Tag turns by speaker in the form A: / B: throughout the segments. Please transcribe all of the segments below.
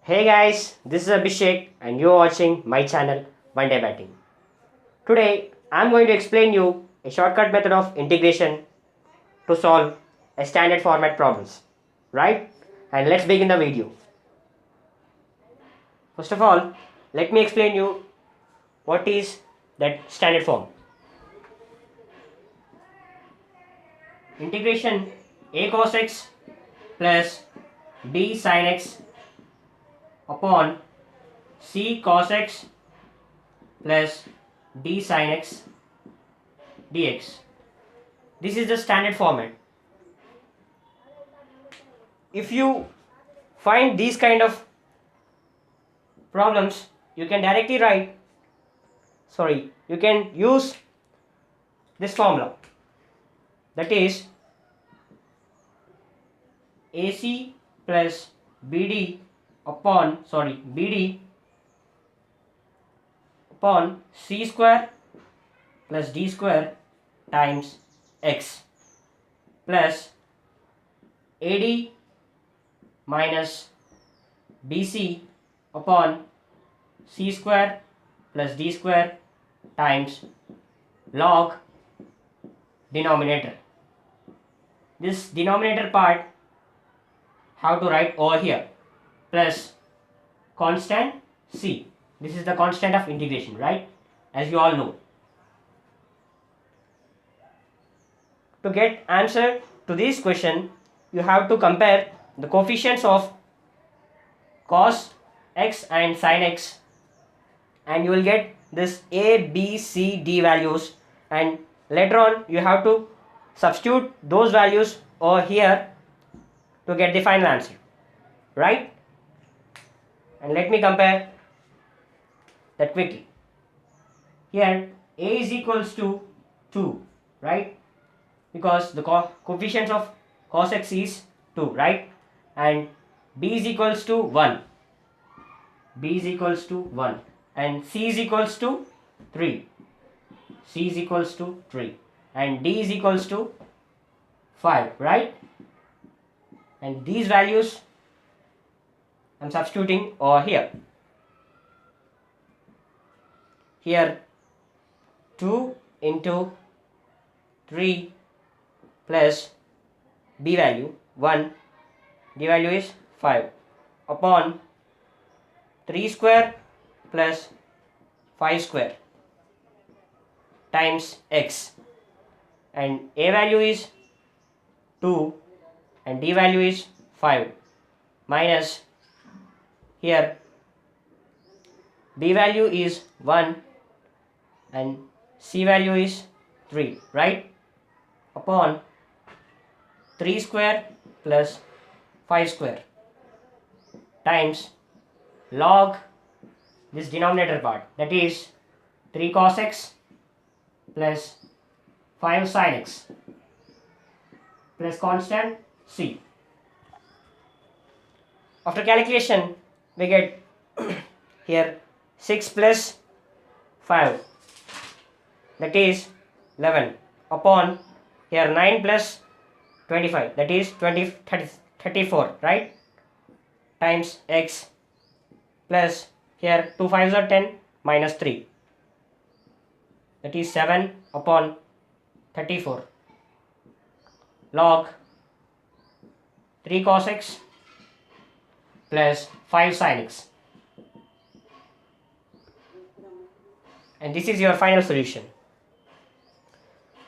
A: Hey guys, this is Abhishek and you're watching my channel One Day Batting. Today I'm going to explain you a shortcut method of integration to solve a standard format problems. Right? And let's begin the video. First of all, let me explain you what is that standard form. Integration a cos x plus b sin x upon c cos x plus d sin x dx. This is the standard format. If you find these kind of problems, you can directly you can use this formula, that is AC plus BD BD upon C square plus D square times X plus AD minus BC upon C square plus D square times log denominator. This denominator part how to write over here, plus constant C. This is the constant of integration, right? As you all know. To get answer to this question, you have to compare the coefficients of cos x and sin x, and you will get this a, b, c, d values, and later on you have to substitute those values over here to get the final answer, right? And let me compare that quickly. Here a is equals to 2, right? Because the coefficients of cos x is 2, right? And b is equals to 1. B is equals to 1. And c is equals to 3. C is equals to 3. And d is equals to 5, right? And these values I am substituting over here. Here 2 into 3 plus b value 1, d value is 5 upon 3 square plus 5 square times x, and a value is 2 and d value is 5 minus here b value is 1 and c value is 3, right? Upon 3 square plus 5 square times log this denominator part, that is 3 cos x plus 5 sin x plus constant c. After calculation we get here 6 plus 5, that is 11 upon here 9 plus 25, that is 34, right? Times x plus here 2 5s are 10 minus 3, that is 7 upon 34 log 3 cos x plus 5 sin x. And this is your final solution.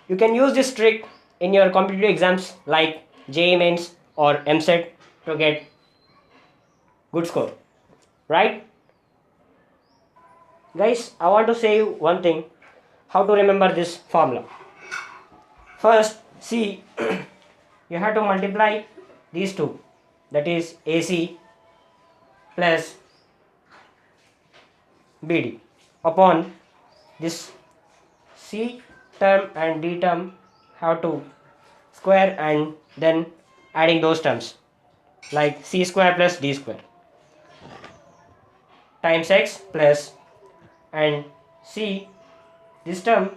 A: You can use this trick in your competitive exams like JEE Mains or EAMCET to get good score, right? Guys, I want to say you one thing, how to remember this formula. First, see, you have to multiply these two, that is AC plus BD upon this C term and D term have to square and then adding those terms like C square plus D square times X plus, and C this term,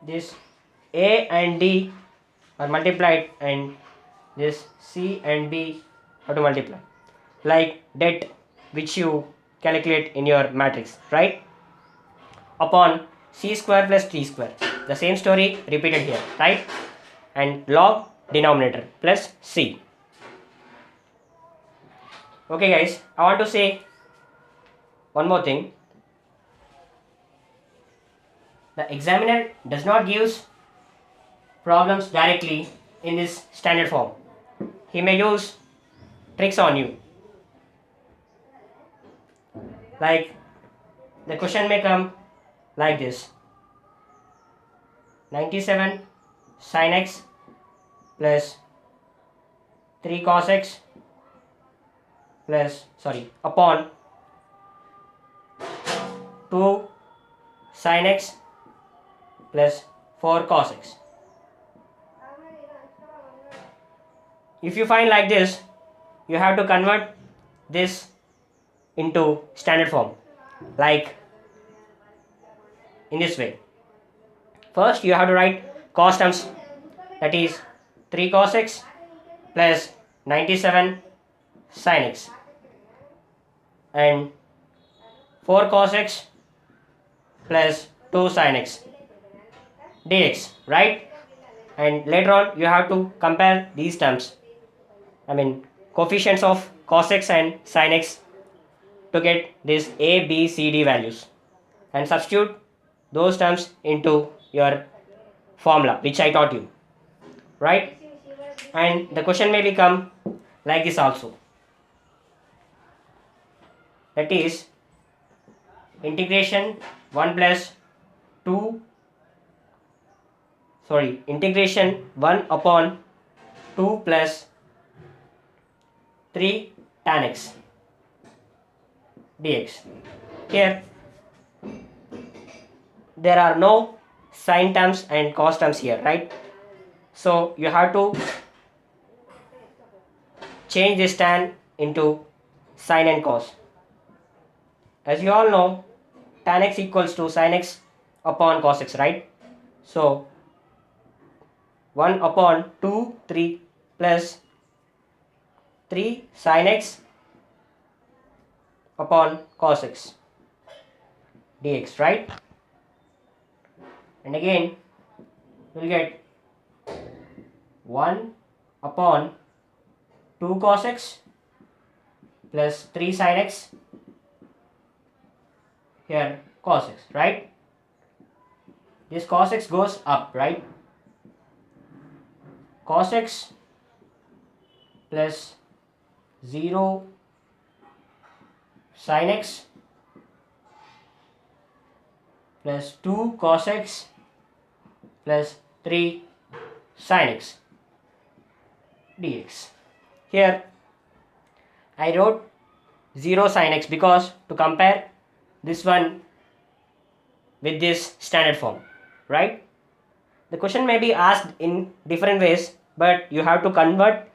A: this A and D are multiplied and this C and B have to multiply, like det which you calculate in your matrix, right? Upon c square plus t square. The same story repeated here, right? And log denominator plus c. Okay guys, I want to say one more thing. The examiner does not give problems directly in this standard form. He may use tricks on you. Like the question may come like this: 97 sin x plus 3 cos x upon 2 sin x plus 4 cos x. If you find like this, you have to convert this into standard form, like in this way. First you have to write cos terms, that is 3 cos x plus 97 sin x and 4 cos x plus 2 sin x dx, right? And later on you have to compare these terms, coefficients of cos x and sin x, to get this a, b, c, d values and substitute those terms into your formula which I taught you, right? And the question may become like this also, that is integration 1 upon 2 plus 3 tan x dx. Here there are no sin terms and cos terms here, right? So you have to change this tan into sin and cos. As you all know, tan x equals to sin x upon cos x, right? So 1 upon 2 3 plus 3 sin x upon cos x dx, right? And again we'll get 1 upon 2 cos x plus 3 sin x, here cos x, right? This cos x goes up, right? Cos x plus 0 sin x plus 2 cos x plus 3 sin x dx. Here I wrote 0 sin x because to compare this one with this standard form, right? The question may be asked in different ways, but you have to convert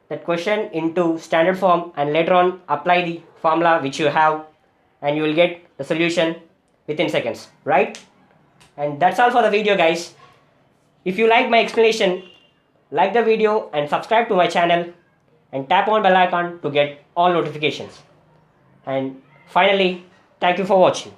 A: that question into standard form and later on apply the formula which you have, and you will get the solution within seconds, right? And that's all for the video, guys. If you like my explanation, like the video and subscribe to my channel and tap on bell icon to get all notifications. And finally, thank you for watching.